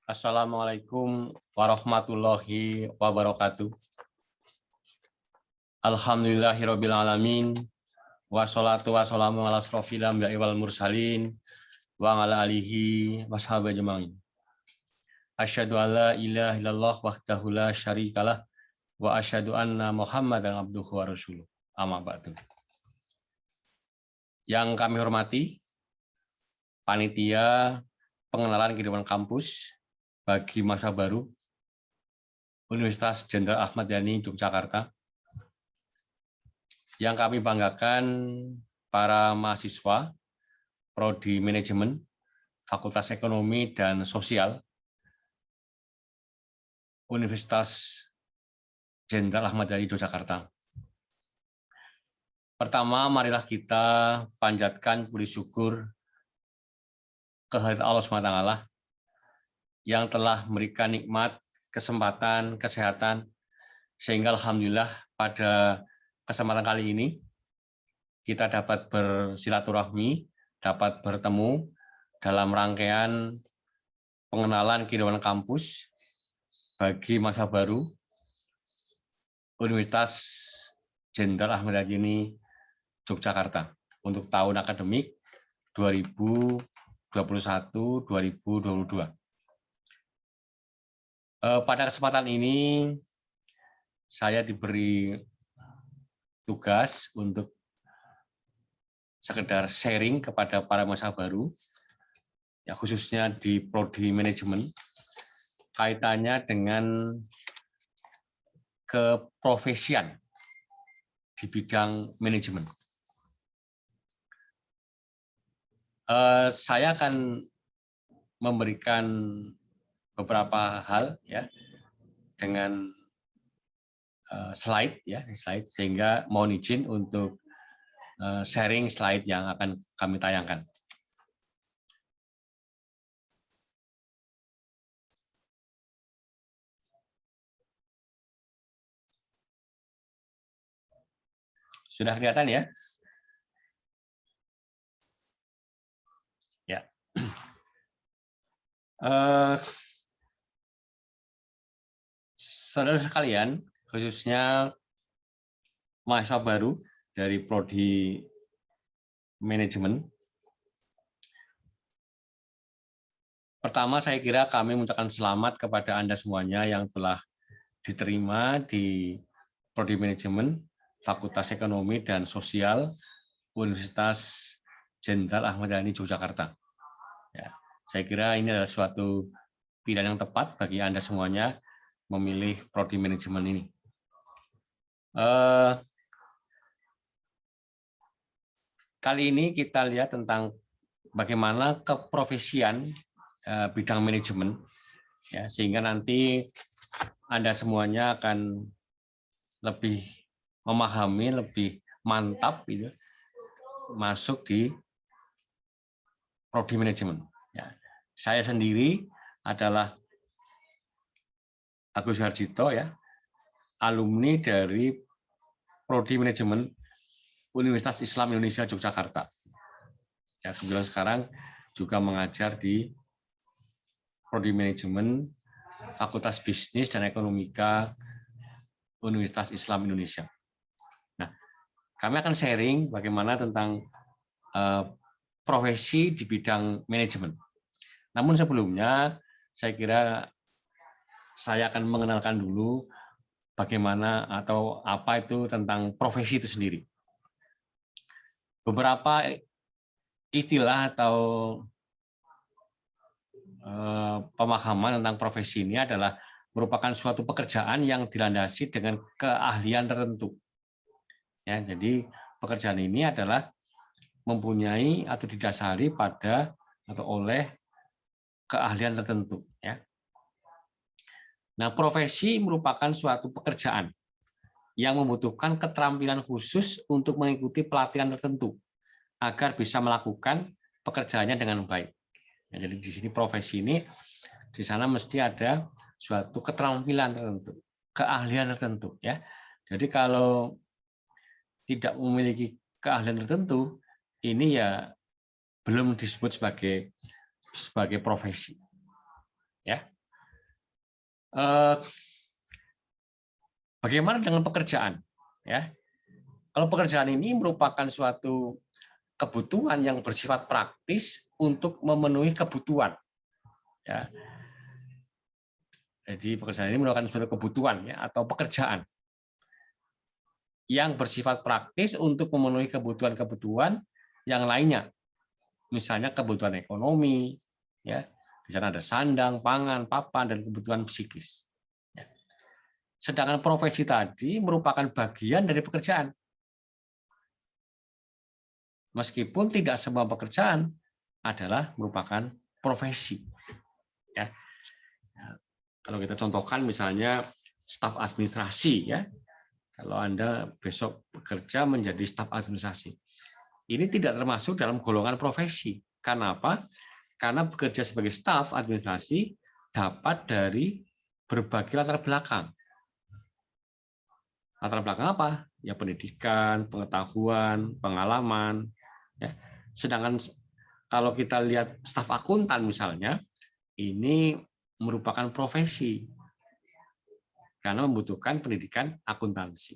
Assalamualaikum warahmatullahi wabarakatuh. Alhamdulillahirabbil alamin. Wassalatu wassalamu ala asrofil anbiya'i wal mursalin wa ala alihi washabihi ajmain. Asyhadu alla ilaha illallah wahdahu la syarikalah wa asyhadu anna Muhammadan abduhu wa rasuluh. Amma ba'du. Yang kami hormati panitia pengenalan kehidupan kampus bagi masa baru Universitas Jenderal Ahmad Yani Yogyakarta. Yang kami banggakan para mahasiswa Prodi Manajemen, Fakultas Ekonomi dan Sosial Universitas Jenderal Ahmad Yani Yogyakarta. Pertama, marilah kita panjatkan puji syukur kehadirat Allah SWT yang telah memberikan nikmat, kesempatan, kesehatan, sehingga alhamdulillah pada kesempatan kali ini kita dapat bersilaturahmi, dapat bertemu dalam rangkaian pengenalan kehidupan kampus bagi masa baru Universitas Jenderal Ahmad Yani Yogyakarta untuk tahun akademik 2021-2022. Pada kesempatan ini saya diberi tugas untuk sekedar sharing kepada para mahasiswa baru, ya khususnya di Prodi Manajemen, kaitannya dengan keprofesian di bidang manajemen. Saya akan memberikan beberapa hal ya dengan slide sehingga mohon izin untuk sharing slide yang akan kami tayangkan. Sudah kelihatan ya? Ya. Saudara sekalian, khususnya mahasiswa baru dari Prodi Manajemen. Pertama, saya kira kami mengucapkan selamat kepada Anda semuanya yang telah diterima di Prodi Manajemen, Fakultas Ekonomi dan Sosial, Universitas Jenderal Ahmad Yani Yogyakarta. Ya, saya kira ini adalah suatu pilihan yang tepat bagi Anda semuanya memilih Prodi Manajemen ini. Kali ini kita lihat tentang bagaimana keprofesian bidang manajemen, ya, sehingga nanti Anda semuanya akan lebih memahami, lebih mantap gitu, masuk di Prodi Manajemen. Ya. Saya sendiri adalah Agus Harjito, ya, alumni dari Prodi Manajemen Universitas Islam Indonesia Yogyakarta. Ya, kebetulan sekarang juga mengajar di Prodi Manajemen Fakultas Bisnis dan Ekonomika Universitas Islam Indonesia. Nah, kami akan sharing bagaimana tentang profesi di bidang manajemen. Namun sebelumnya, saya kira saya akan mengenalkan dulu bagaimana atau apa itu tentang profesi itu sendiri. Beberapa istilah atau pemahaman tentang profesi ini adalah merupakan suatu pekerjaan yang dilandasi dengan keahlian tertentu. Ya, jadi pekerjaan ini adalah mempunyai atau didasari pada atau oleh keahlian tertentu. Ya. Nah, profesi merupakan suatu pekerjaan yang membutuhkan keterampilan khusus untuk mengikuti pelatihan tertentu agar bisa melakukan pekerjaannya dengan baik. Ya, jadi di sini profesi ini, di sana mesti ada suatu keterampilan tertentu, keahlian tertentu. Ya, jadi kalau tidak memiliki keahlian tertentu, ini ya belum disebut sebagai profesi. Ya. Eh, Bagaimana dengan pekerjaan? Ya, kalau pekerjaan ini merupakan suatu kebutuhan yang bersifat praktis untuk memenuhi kebutuhan. Ya, jadi pekerjaan ini merupakan suatu kebutuhan ya, atau pekerjaan yang bersifat praktis untuk memenuhi kebutuhan-kebutuhan yang lainnya. Misalnya kebutuhan ekonomi, ya, di sana ada sandang, pangan, papan, dan kebutuhan psikis. Ya. Sedangkan profesi tadi merupakan bagian dari pekerjaan. Meskipun tidak semua pekerjaan adalah merupakan profesi. Ya. Kalau kita contohkan misalnya staf administrasi, ya, kalau Anda besok bekerja menjadi staf administrasi, ini tidak termasuk dalam golongan profesi. Karena apa? Karena bekerja sebagai staf administrasi dapat dari berbagai latar belakang. Latar belakang apa? Ya pendidikan, pengetahuan, pengalaman. Ya. Sedangkan kalau kita lihat staf akuntan misalnya, ini merupakan profesi karena membutuhkan pendidikan akuntansi.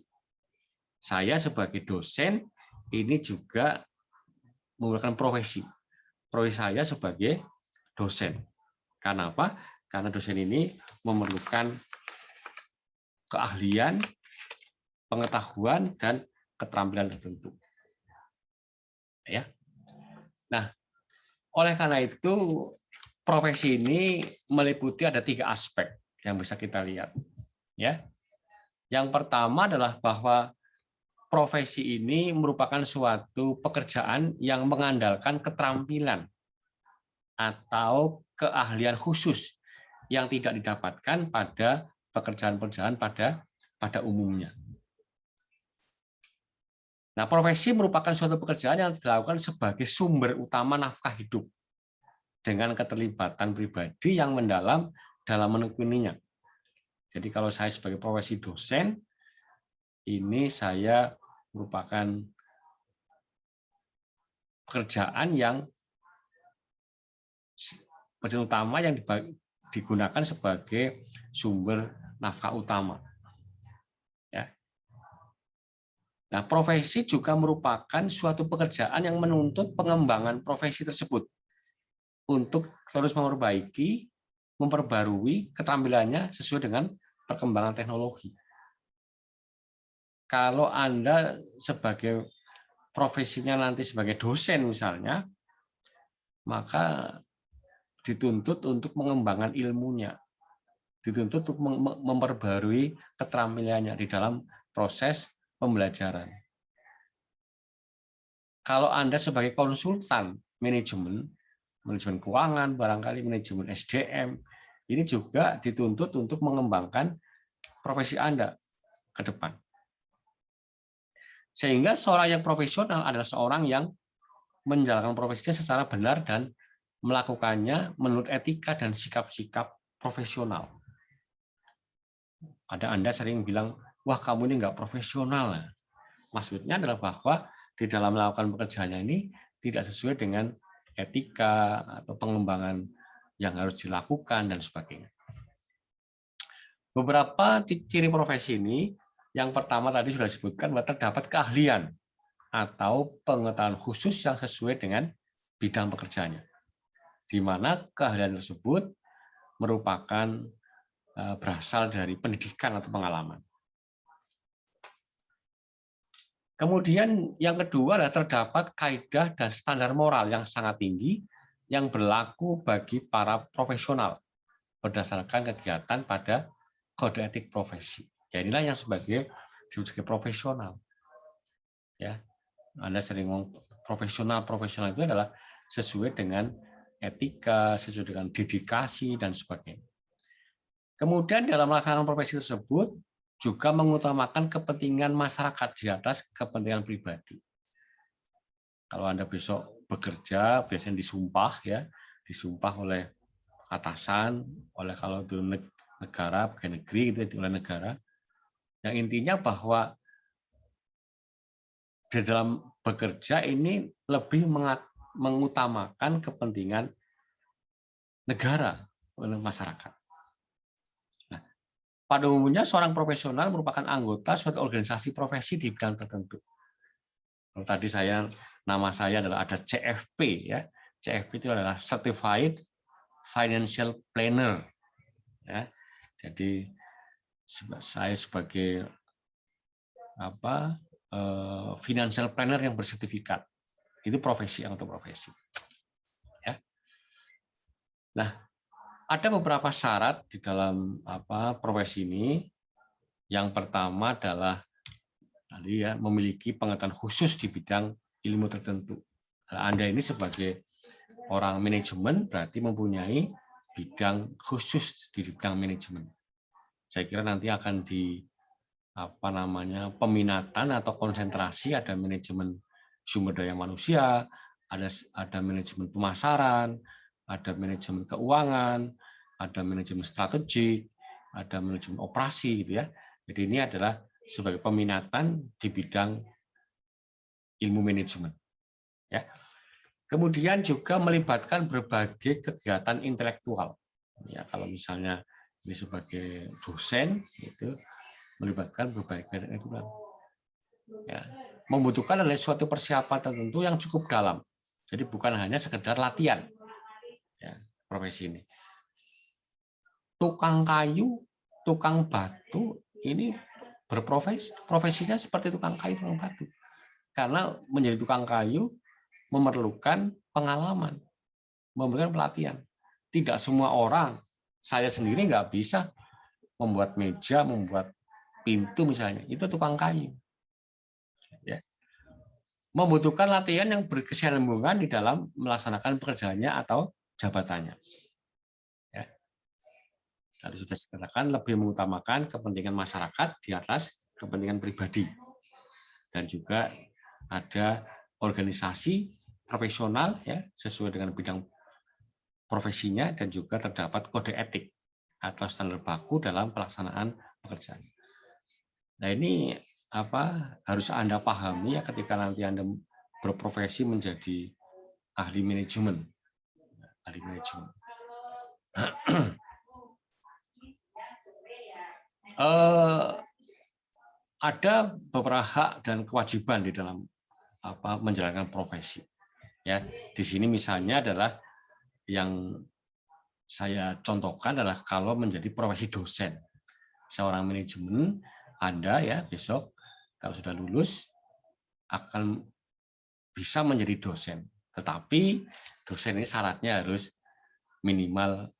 Saya sebagai dosen ini juga menggunakan profesi. Profesi saya sebagai dosen. Karena apa? Karena dosen ini memerlukan keahlian, pengetahuan, dan keterampilan tertentu. Ya. Nah, oleh karena itu profesi ini meliputi ada 3 aspek yang bisa kita lihat. Ya. Yang pertama adalah bahwa profesi ini merupakan suatu pekerjaan yang mengandalkan keterampilan atau keahlian khusus yang tidak didapatkan pada pekerjaan-pekerjaan pada umumnya. Nah, profesi merupakan suatu pekerjaan yang dilakukan sebagai sumber utama nafkah hidup dengan keterlibatan pribadi yang mendalam dalam menekuninya. Jadi kalau saya sebagai profesi dosen, ini saya merupakan pekerjaan yang pekerjaan utama yang digunakan sebagai sumber nafkah utama. Ya. Nah, profesi juga merupakan suatu pekerjaan yang menuntut pengembangan profesi tersebut untuk terus memperbarui keterampilannya sesuai dengan perkembangan teknologi. Kalau Anda sebagai profesinya nanti sebagai dosen misalnya, maka dituntut untuk mengembangkan ilmunya, dituntut untuk memperbarui keterampilannya di dalam proses pembelajaran. Kalau Anda sebagai konsultan manajemen keuangan, barangkali manajemen SDM, ini juga dituntut untuk mengembangkan profesi Anda ke depan. Sehingga seorang yang profesional adalah seorang yang menjalankan profesinya secara benar dan melakukannya menurut etika dan sikap-sikap profesional. Ada Anda sering bilang, wah kamu ini nggak profesional. Maksudnya adalah bahwa di dalam melakukan pekerjaannya ini tidak sesuai dengan etika atau pengembangan yang harus dilakukan dan sebagainya. Beberapa ciri profesi ini, yang pertama tadi sudah disebutkan bahwa terdapat keahlian atau pengetahuan khusus yang sesuai dengan bidang pekerjaannya, di mana keahlian tersebut merupakan berasal dari pendidikan atau pengalaman. Kemudian yang kedua adalah terdapat kaidah dan standar moral yang sangat tinggi yang berlaku bagi para profesional berdasarkan kegiatan pada kode etik profesi. Ya, inilah yang disebut sebagai profesional. Ya, Anda sering ngomong profesional itu adalah sesuai dengan etika, sesuai dengan dedikasi dan sebagainya. Kemudian dalam melaksanakan profesi tersebut juga mengutamakan kepentingan masyarakat di atas kepentingan pribadi. Kalau Anda besok bekerja, biasanya disumpah ya, disumpah oleh atasan, oleh kalau itu negara, pegawai negeri gitu, oleh negara. Yang intinya bahwa di dalam bekerja ini lebih mengutamakan kepentingan negara oleh masyarakat. Nah, Pada umumnya seorang profesional merupakan anggota suatu organisasi profesi di bidang tertentu. Kalau tadi nama saya adalah ada CFP ya. CFP itu adalah Certified Financial Planner. Ya. Jadi saya sebagai financial planner yang bersertifikat. Itu profesi atau profesi. Ya. Nah, ada beberapa syarat di dalam profesi ini. Yang pertama adalah tadi ya, memiliki pengetahuan khusus di bidang ilmu tertentu. Anda ini sebagai orang manajemen berarti mempunyai bidang khusus di bidang manajemen. Saya kira nanti akan di peminatan atau konsentrasi, ada manajemen sumber daya manusia, ada manajemen pemasaran, ada manajemen keuangan, ada manajemen strategik, ada manajemen operasi gitu ya. Jadi ini adalah sebagai peminatan di bidang ilmu manajemen. Ya. Kemudian juga melibatkan berbagai kegiatan intelektual. Ya, kalau misalnya ini sebagai dosen itu melibatkan berbagai kegiatan intelektual. Ya, membutuhkan oleh suatu persiapan tertentu yang cukup dalam. Jadi bukan hanya sekedar latihan. Ya, profesi ini. Tukang kayu, tukang batu ini profesinya seperti tukang kayu, tukang batu. Karena menjadi tukang kayu memerlukan pengalaman, memerlukan pelatihan. Tidak semua orang, saya sendiri nggak bisa membuat meja, membuat pintu misalnya, itu tukang kayu. Ya. Membutuhkan latihan yang berkesinambungan di dalam melaksanakan pekerjaannya atau jabatannya. Ya. Tadi sudah saya katakan lebih mengutamakan kepentingan masyarakat di atas kepentingan pribadi. Dan juga ada organisasi profesional ya sesuai dengan bidang profesinya, dan juga terdapat kode etik atau standar baku dalam pelaksanaan pekerjaan. Nah, ini harus Anda pahami ya ketika nanti Anda berprofesi menjadi ahli manajemen. Ahli manajemen. Ada beberapa hak dan kewajiban di dalam menjalankan profesi. Ya, di sini misalnya adalah yang saya contohkan adalah kalau menjadi profesi dosen. Seorang manajemen, Anda ya besok kalau sudah lulus akan bisa menjadi dosen. Tetapi dosen ini syaratnya harus minimal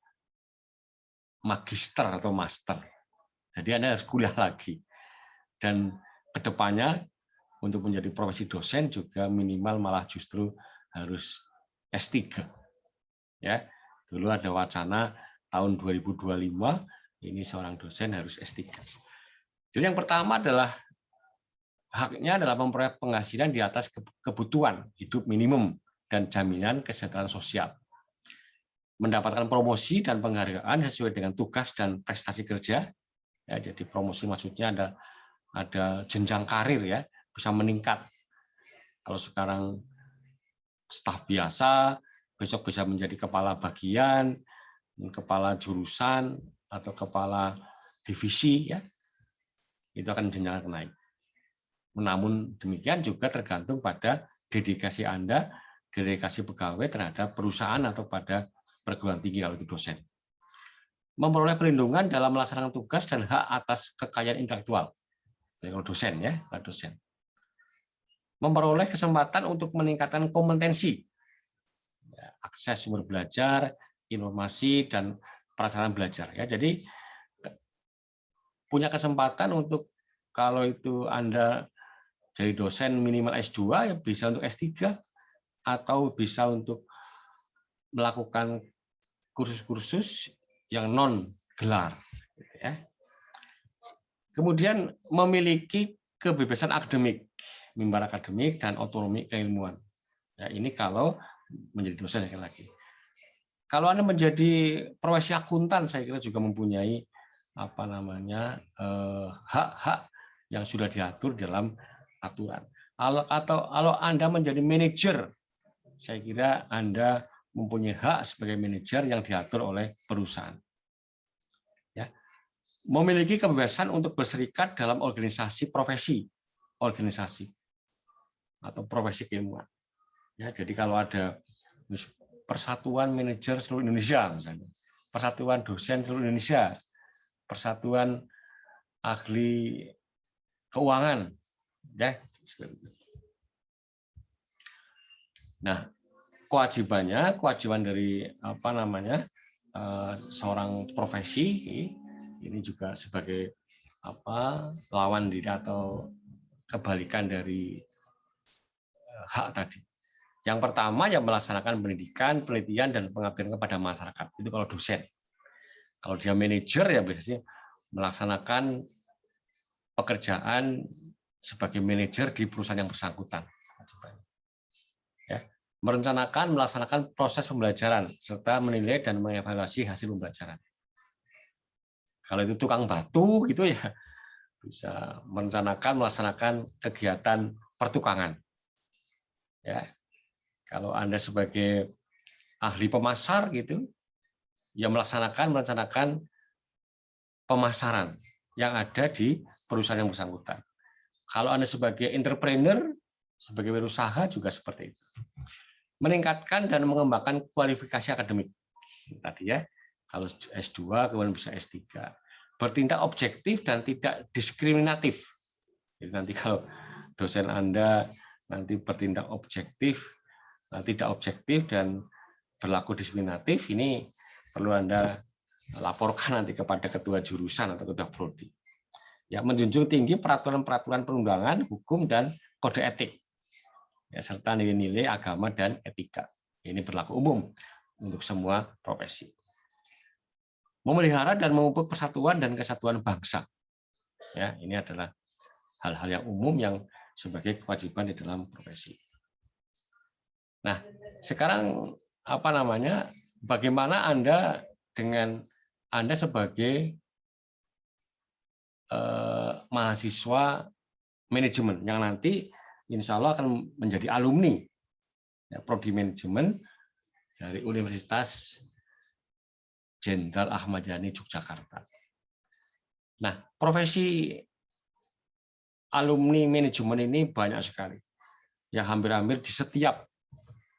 magister atau master. Jadi Anda harus kuliah lagi. Dan kedepannya untuk menjadi profesi dosen juga minimal malah justru harus S3. Ya, dulu ada wacana tahun 2025 ini seorang dosen harus S3. Jadi yang pertama adalah haknya adalah memperoleh penghasilan di atas kebutuhan hidup minimum dan jaminan kesejahteraan sosial. Mendapatkan promosi dan penghargaan sesuai dengan tugas dan prestasi kerja. Ya, jadi promosi maksudnya ada jenjang karir ya, bisa meningkat. Kalau sekarang staf biasa, besok bisa menjadi kepala bagian, kepala jurusan atau kepala divisi ya. Itu akan jenjang naik. Namun demikian juga tergantung pada dedikasi Anda, dedikasi pegawai terhadap perusahaan atau pada perguruan tinggi kalau itu dosen. Memperoleh perlindungan dalam melaksanakan tugas dan hak atas kekayaan intelektual. Kalau dosen ya, dosen. Memperoleh kesempatan untuk meningkatkan kompetensi, akses sumber belajar, informasi dan prasarana belajar. Ya, jadi punya kesempatan untuk kalau itu Anda jadi dosen minimal S2 ya bisa untuk S3 atau bisa untuk melakukan kursus-kursus yang non gelar. Ya. Kemudian memiliki kebebasan akademik, mimbar akademik dan otonomi keilmuan. Ya, ini kalau menjadi dosen sekali lagi. Kalau Anda menjadi profesi akuntan, saya kira juga mempunyai hak-hak yang sudah diatur dalam aturan. Kalau Anda menjadi manajer, saya kira Anda mempunyai hak sebagai manajer yang diatur oleh perusahaan. Ya. memiliki kebebasan untuk berserikat dalam organisasi atau profesi keilmuan. Ya, jadi kalau ada Persatuan Manajer Seluruh Indonesia, misalnya, Persatuan Dosen Seluruh Indonesia, Persatuan Ahli Keuangan, ya. Nah, kewajiban dari seorang profesi ini juga sebagai lawan diri atau kebalikan dari hak tadi. Yang pertama yang melaksanakan pendidikan, penelitian, dan pengabdian kepada masyarakat. Itu kalau dosen. Kalau dia manajer ya biasanya melaksanakan pekerjaan sebagai manajer di perusahaan yang bersangkutan. Ya. Melaksanakan proses pembelajaran serta menilai dan mengevaluasi hasil pembelajaran. Kalau itu tukang batu gitu ya bisa melaksanakan kegiatan pertukangan. Ya. Kalau Anda sebagai ahli pemasar gitu, ya melaksanakan pemasaran yang ada di perusahaan yang bersangkutan. Kalau Anda sebagai entrepreneur, sebagai wirausaha juga seperti itu. Meningkatkan dan mengembangkan kualifikasi akademik. Tadi ya, kalau S2 kemudian bisa S3. Bertindak objektif dan tidak diskriminatif. Jadi nanti kalau dosen Anda nanti bertindak objektif, tidak objektif dan berlaku diskriminatif, ini perlu Anda laporkan nanti kepada ketua jurusan atau ketua prodi. Ya, menjunjung tinggi peraturan-peraturan perundangan, hukum dan kode etik, ya, serta nilai-nilai agama dan etika. Ini berlaku umum untuk semua profesi. Memelihara dan memupuk persatuan dan kesatuan bangsa. Ya, ini adalah hal-hal yang umum yang sebagai kewajiban di dalam profesi. Nah, sekarang bagaimana Anda sebagai mahasiswa manajemen yang nanti insya Allah akan menjadi alumni ya, prodi manajemen dari Universitas Jenderal Ahmad Yani Yogyakarta. Nah, profesi alumni manajemen ini banyak sekali. Ya, hampir-hampir di setiap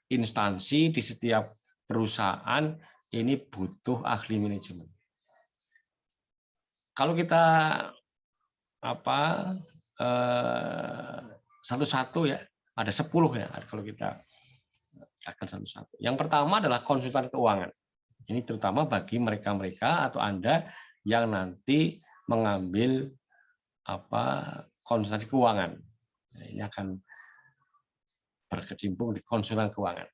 instansi, di setiap perusahaan ini butuh ahli manajemen. Kalau kita satu-satu ya, ada 10 ya kalau kita akan satu-satu. Yang pertama adalah konsultan keuangan. Ini terutama bagi mereka-mereka atau Anda yang nanti mengambil konsultasi keuangan. Nah, ini akan berkecimpung di konsultan keuangan.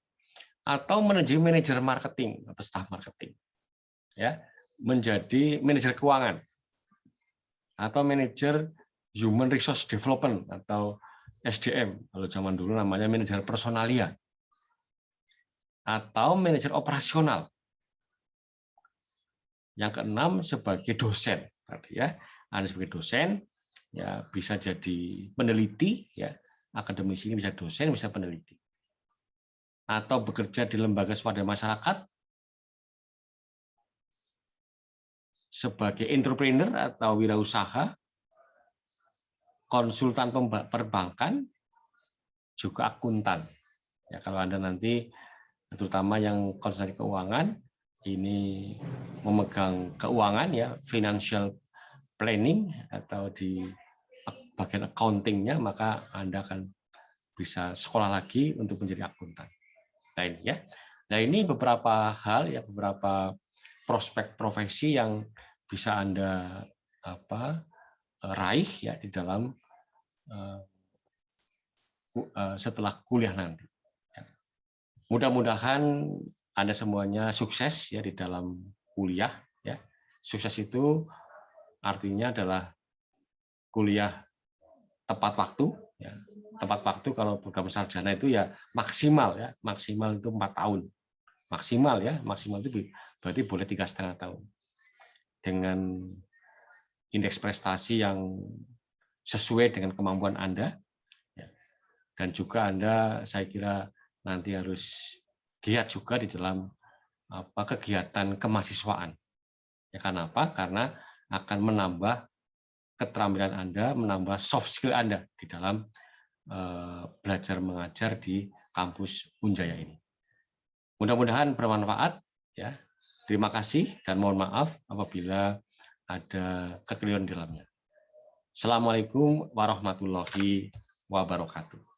Atau menjadi manajer marketing atau staf marketing. Ya, menjadi manajer keuangan. Atau manajer human resource development atau SDM. Kalau zaman dulu namanya manajer personalia. Atau manajer operasional. Yang keenam sebagai dosen, ya, Anda sebagai dosen, ya bisa jadi peneliti, ya, akademisi ini bisa dosen, bisa peneliti, atau bekerja di lembaga swadaya masyarakat sebagai entrepreneur atau wirausaha, konsultan perbankan, juga akuntan. Ya, kalau Anda nanti, terutama yang konsultasi keuangan, ini memegang keuangan ya, financial planning atau di bagian accounting-nya, maka Anda akan bisa sekolah lagi untuk menjadi akuntan. Nah ini ya. Nah ini beberapa hal ya, beberapa prospek profesi yang bisa Anda raih ya di dalam setelah kuliah nanti. Mudah-mudahan Anda semuanya sukses ya di dalam kuliah ya. Sukses itu artinya adalah kuliah tepat waktu ya. Tepat waktu kalau program sarjana itu ya maksimal itu 4 tahun. Maksimal itu berarti boleh 3,5 tahun. Dengan indeks prestasi yang sesuai dengan kemampuan Anda ya. Dan juga Anda saya kira nanti harus giat juga di dalam kegiatan kemahasiswaan. Ya, kenapa? Karena akan menambah keterampilan Anda, menambah soft skill Anda di dalam belajar mengajar di kampus Unjaya ini. Mudah-mudahan bermanfaat ya. Terima kasih dan mohon maaf apabila ada kekeliruan di dalamnya. Assalamualaikum warahmatullahi wabarakatuh.